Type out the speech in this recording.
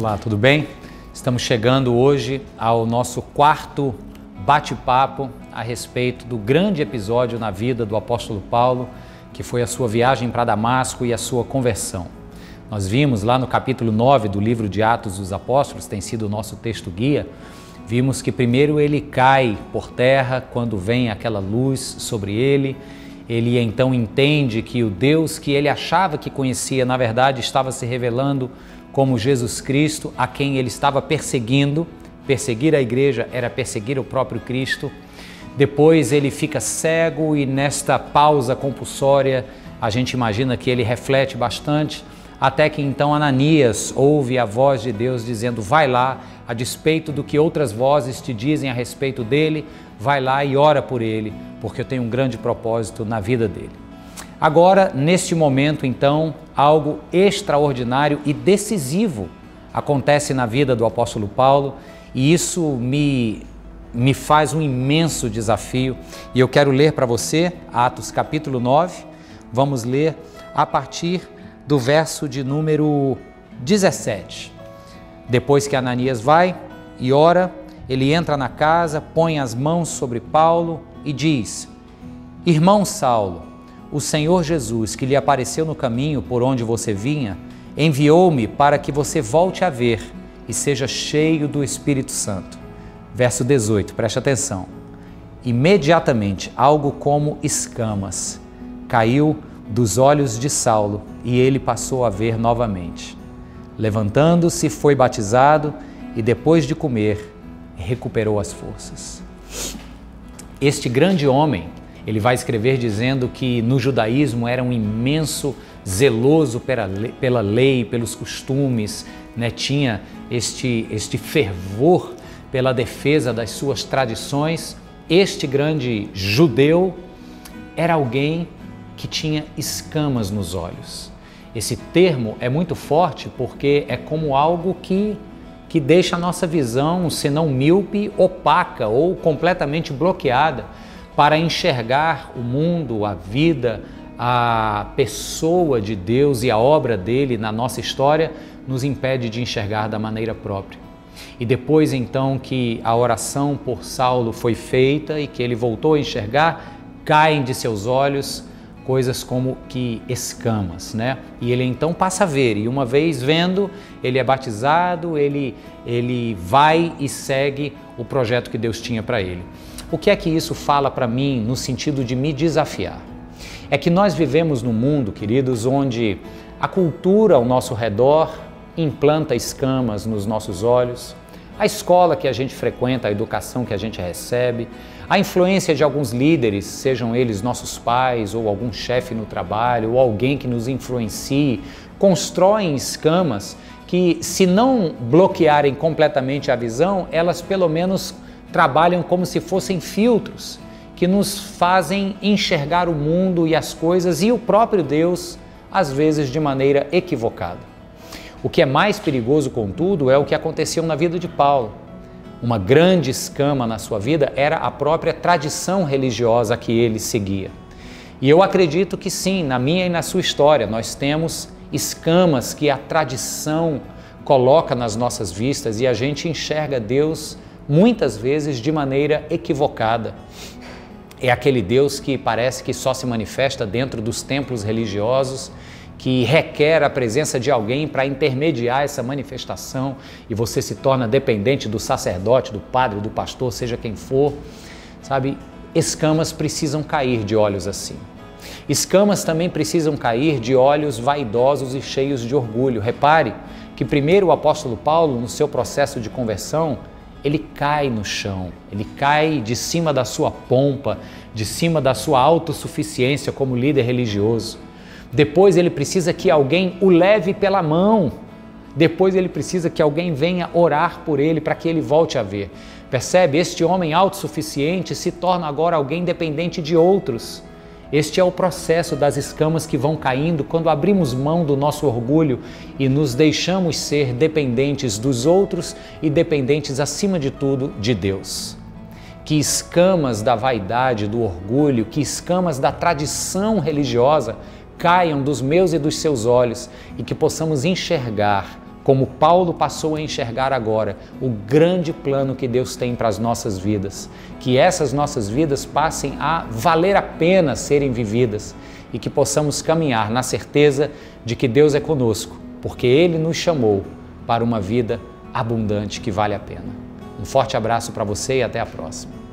Olá, tudo bem? Estamos chegando hoje ao nosso quarto bate-papo a respeito do grande episódio na vida do apóstolo Paulo, que foi a sua viagem para Damasco e a sua conversão. Nós vimos lá no capítulo 9 do livro de Atos dos Apóstolos, tem sido o nosso texto guia, vimos que primeiro ele cai por terra quando vem aquela luz sobre ele. Ele então entende que o Deus que ele achava que conhecia, na verdade, estava se revelando como Jesus Cristo, a quem ele estava perseguindo. Perseguir a igreja era perseguir o próprio Cristo. Depois ele fica cego e nesta pausa compulsória a gente imagina que ele reflete bastante, até que então Ananias ouve a voz de Deus dizendo: vai lá, a despeito do que outras vozes te dizem a respeito dele, vai lá e ora por ele, porque eu tenho um grande propósito na vida dele. Agora, neste momento, então, algo extraordinário e decisivo acontece na vida do apóstolo Paulo, e isso me faz um imenso desafio, e eu quero ler para você Atos capítulo 9, vamos ler a partir do verso de número 17. Depois que Ananias vai e ora, ele entra na casa, põe as mãos sobre Paulo e diz: irmão Saulo, o Senhor Jesus, que lhe apareceu no caminho por onde você vinha, enviou-me para que você volte a ver e seja cheio do Espírito Santo. Verso 18, preste atenção. Imediatamente, algo como escamas caiu dos olhos de Saulo e ele passou a ver novamente. Levantando-se, foi batizado e depois de comer, recuperou as forças. Este grande homem, ele vai escrever dizendo que no judaísmo era um imenso zeloso pela lei, pelos costumes, né? Tinha este fervor pela defesa das suas tradições. Este grande judeu era alguém que tinha escamas nos olhos. Esse termo é muito forte porque é como algo que deixa a nossa visão, se não míope, opaca ou completamente bloqueada para enxergar o mundo, a vida, a pessoa de Deus e a obra dele na nossa história nos impede de enxergar da maneira própria. E depois então que a oração por Saulo foi feita e que ele voltou a enxergar, caem de seus olhos coisas como que escamas, né? E ele então passa a ver, e uma vez vendo, ele é batizado, ele vai e segue o projeto que Deus tinha para ele. O que é que isso fala para mim no sentido de me desafiar? É que nós vivemos num mundo, queridos, onde a cultura ao nosso redor implanta escamas nos nossos olhos, a escola que a gente frequenta, a educação que a gente recebe, a influência de alguns líderes, sejam eles nossos pais ou algum chefe no trabalho ou alguém que nos influencie, constroem escamas que, se não bloquearem completamente a visão, elas pelo menos trabalham como se fossem filtros que nos fazem enxergar o mundo e as coisas e o próprio Deus, às vezes de maneira equivocada. O que é mais perigoso, contudo, é o que aconteceu na vida de Paulo. Uma grande escama na sua vida era a própria tradição religiosa que ele seguia. E eu acredito que sim, na minha e na sua história, nós temos escamas que a tradição coloca nas nossas vistas e a gente enxerga Deus muitas vezes de maneira equivocada. É aquele Deus que parece que só se manifesta dentro dos templos religiosos, que requer a presença de alguém para intermediar essa manifestação e você se torna dependente do sacerdote, do padre, do pastor, seja quem for, sabe? Escamas precisam cair de olhos assim. Escamas também precisam cair de olhos vaidosos e cheios de orgulho. Repare que primeiro o apóstolo Paulo, no seu processo de conversão, ele cai no chão, ele cai de cima da sua pompa, de cima da sua autossuficiência como líder religioso. Depois ele precisa que alguém o leve pela mão. Depois ele precisa que alguém venha orar por ele para que ele volte a ver. Percebe? Este homem autossuficiente se torna agora alguém dependente de outros. Este é o processo das escamas que vão caindo quando abrimos mão do nosso orgulho e nos deixamos ser dependentes dos outros e dependentes, acima de tudo, de Deus. Que escamas da vaidade, do orgulho, que escamas da tradição religiosa caiam dos meus e dos seus olhos e que possamos enxergar como Paulo passou a enxergar agora, o grande plano que Deus tem para as nossas vidas. Que essas nossas vidas passem a valer a pena serem vividas e que possamos caminhar na certeza de que Deus é conosco, porque Ele nos chamou para uma vida abundante que vale a pena. Um forte abraço para você e até a próxima.